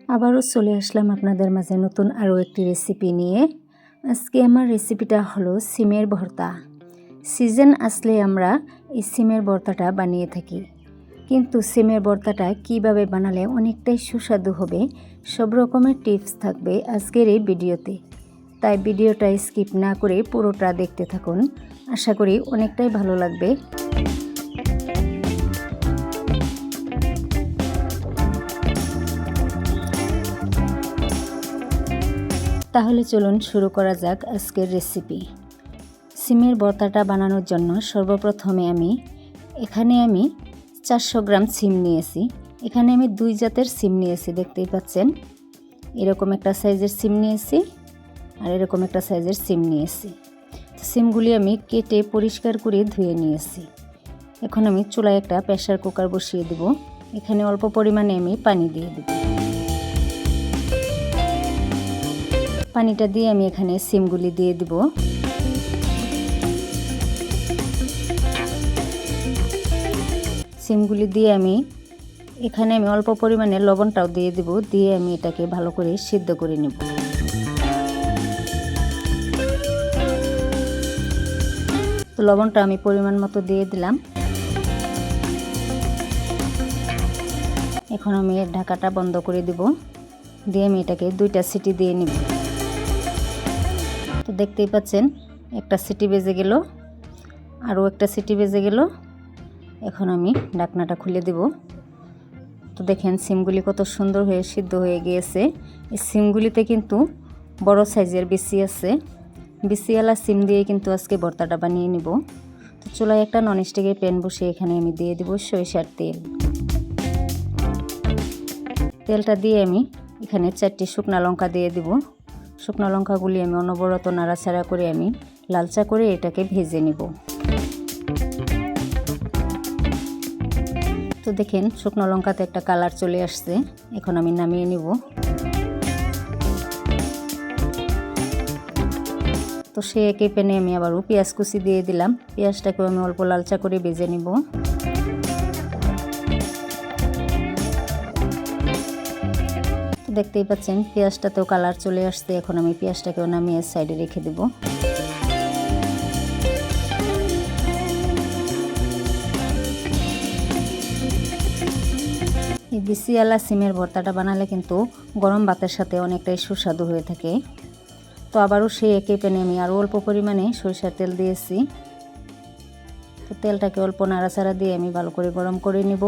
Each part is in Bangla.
আবারও চলে আসলাম আপনাদের মাঝে নতুন আরও একটি রেসিপি নিয়ে। আজকে আমার রেসিপিটা হলো সিমের ভর্তা। সিজন আসলে আমরা এই সিমের ভর্তাটা বানিয়ে থাকি, কিন্তু সিমের ভর্তাটা কিভাবে বানালে অনেকটাই সুস্বাদু হবে সব রকমের টিপস থাকবে আজকের এই ভিডিওতে। তাই ভিডিওটা স্কিপ না করে পুরোটা দেখতে থাকুন, আশা করি অনেকটাই ভালো লাগবে। তাহলে চলুন শুরু করা যাক আজকের রেসিপি। সিমের ভর্তাটা বানানোর জন্য সর্বপ্রথমে এখানে আমি 400 গ্রাম সিম নিয়েছি। এখানে আমি দুই জাতের সিম নিয়েছি, দেখতেই পাচ্ছেন। এরকম একটা সাইজের সিম নিয়েছি আর এরকম একটা সাইজের সিম নিয়েছি। সিমগুলি আমি কেটে পরিষ্কার করে ধুয়ে নিয়েছি। এখন আমি চুলায় একটা প্রেসার কুকার বসিয়ে দেব। এখানে অল্প পরিমাণে আমি পানি দিয়ে দেব। পানিটা দিয়ে আমি এখানে সিমগুলি দিয়ে দিব। সিমগুলি দিয়ে এখানে আমি অল্প পরিমাণে লবণটাও দিয়ে দিব। দিয়ে আমি এটাকে ভালো করে সিদ্ধ করে নেব। তো লবণটা আমি পরিমাণ মতো দিয়ে দিলাম। এখন আমি ঢাকাটা বন্ধ করে দিব। দিয়ে আমি এটাকে 2টা সিটি দিয়ে নিব। তো দেখতেই পাচ্ছেন একটা সিটি বেজে গেল, আরও একটা সিটি বেজে গেল। এখন আমি ঢাকনাটা খুলে দেব। তো দেখেন সিমগুলি কত সুন্দর হয়ে সিদ্ধ হয়ে গিয়েছে। এই সিমগুলিতে কিন্তু বড় সাইজের বিচি আছে। বিচিওয়ালা সিম দিয়ে কিন্তু আজকে ভর্তাটা বানিয়ে নিব। তো চুলায় একটা ননস্টিকের প্যান বসে এখানে আমি দিয়ে দেব সরিষার তেল। তেলটা দিয়ে আমি এখানে 4টি শুকনা লঙ্কা দিয়ে দেব। শুকনো লঙ্কাগুলি আমি অনবরত নাড়াচাড়া করে আমি লালচা করে এটাকে ভেজে নেব। তো দেখেন শুকনো লঙ্কাতে একটা কালার চলে আসছে। এখন আমি নামিয়ে নিব। তো সে একই প্যানে আমি আবারও পেঁয়াজ কুচি দিয়ে দিলাম। পেঁয়াজটাকেও আমি অল্প লালচা করে ভেজে নিব। দেখতেই পাচ্ছেন পেঁয়াজটাতেও কালার চলে আসছে। এখন আমি পেঁয়াজটাকেও নামিয়ে সাইডে রেখে দেব। এই বিচিওয়ালা সিমের ভর্তাটা বানালে কিন্তু গরম ভাতের সাথে অনেকটাই সুস্বাদু হয়ে থাকে। তো আবারও সেই একই প্যানে আমি আরও অল্প পরিমাণে সরিষার তেল দিয়েছি। তো তেলটাকে অল্প নাড়াচাড়া দিয়ে আমি ভালো করে গরম করে নিব।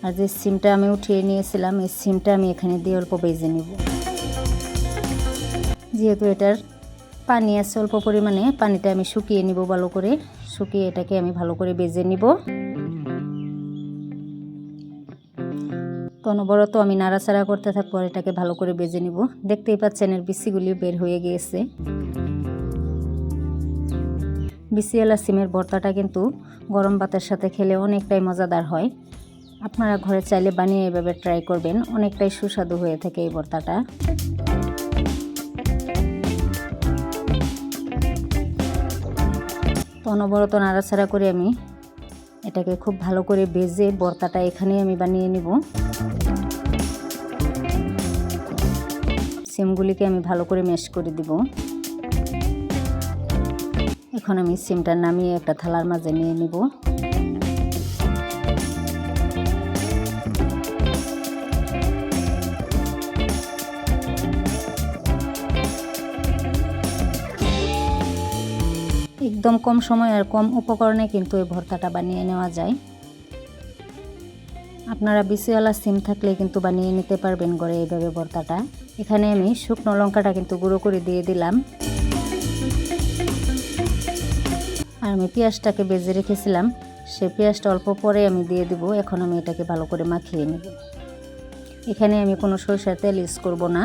আর যে সিমটা আমি উঠিয়ে নিয়েছিলাম এই সিমটা আমি এখানে দিয়ে অল্প ভেজে নিব। যেহেতু এটার পানি আছে অল্প পরিমাণে, পানিটা আমি শুকিয়ে নিব ভালো করে। শুকিয়ে এটাকে আমি ভালো করে ভেজে নিব। তো অনবরত আমি নাড়াচাড়া করতে থাকবো, এটাকে ভালো করে ভেজে নিব। দেখতেই পাচ্ছেন এর বিচিগুলি বের হয়ে গিয়েছে। বিচিওয়ালা সিমের ভর্তাটা কিন্তু গরম ভাতের সাথে খেলে অনেকটাই মজাদার হয়। আপনারা ঘরে চাইলে বানিয়ে এভাবে ট্রাই করবেন, অনেকটাই সুস্বাদু হয়ে থাকে এই ভর্তাটা। তো অনবরত নাড়াচাড়া করে আমি এটাকে খুব ভালো করে ভেজে ভর্তাটা এখানে আমি বানিয়ে নিব। সিমগুলিকে আমি ভালো করে ম্যাশ করে দিব। এখন আমি সিমটা নামিয়ে একটা থালার মাঝে নিয়ে নিব। একদম কম সময় আর কম উপকরণে কিন্তু এই ভর্তাটা বানিয়ে নেওয়া যায়। আপনারা বিচিওয়ালা সিম থাকলে কিন্তু বানিয়ে নিতে পারবেন ঘরে এইভাবে ভর্তাটা। এখানে আমি শুকনো লঙ্কাটা কিন্তু গুঁড়ো করে দিয়ে দিলাম। আর আমি পেঁয়াজটাকে ভেজে রেখেছিলাম, সেই পেঁয়াজটা অল্প পরে আমি দিয়ে দেব। এখন আমি এটাকে ভালো করে মাখিয়ে নেব। এখানে আমি কোনো সরিষার তেল ইউজ করব না।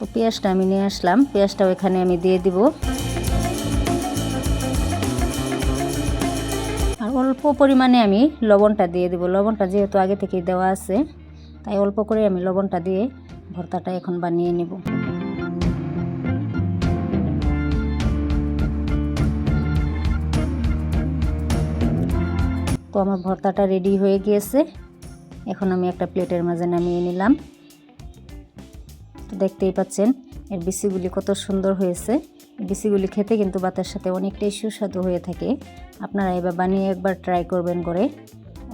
তো পেঁয়াজটা আমি নিয়ে আসলাম, পেঁয়াজটাও এখানে আমি দিয়ে দিব। আর অল্প পরিমাণে আমি লবণটা দিয়ে দেব। লবণটা যেহেতু আগে থেকেই দেওয়া আছে, তাই অল্প করে আমি লবণটা দিয়ে ভর্তাটা এখন বানিয়ে নেব। তো আমার ভর্তাটা রেডি হয়ে গিয়েছে। এখন আমি একটা প্লেটের মাঝে নামিয়ে নিলাম। তো দেখতেই পাচ্ছেন এর বিচিগুলি কত সুন্দর হয়েছে। বিচিগুলি খেতে কিন্তু ভাতের সাথে অনেকটাই সুস্বাদু হয়ে থাকে। আপনারা এবার বানিয়ে একবার ট্রাই করবেন করে,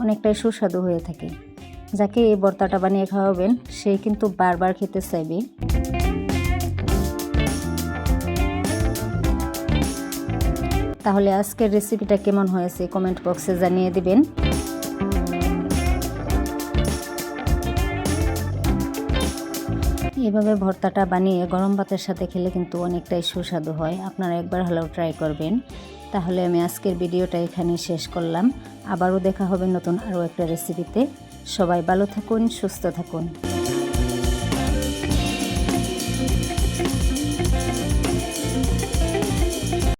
অনেকটাই সুস্বাদু হয়ে থাকে। যাকে এই ভর্তাটা বানিয়ে খাওয়াবেন সেই কিন্তু বারবার খেতে চাইবে। তাহলে আজকের রেসিপিটা কেমন হয়েছে কমেন্ট বক্সে জানিয়ে দিবেন। এভাবে ভর্তাটা বানিয়ে গরম ভাতের সাথে খেলে কিন্তু অনেকটাই সুস্বাদু হয়। আপনারা একবার হলেও ট্রাই করবেন। তাহলে আমি আজকের ভিডিওটা এখানেই শেষ করলাম। আবারও দেখা হবে নতুন আরও একটা রেসিপিতে। সবাই ভালো থাকুন, সুস্থ থাকুন।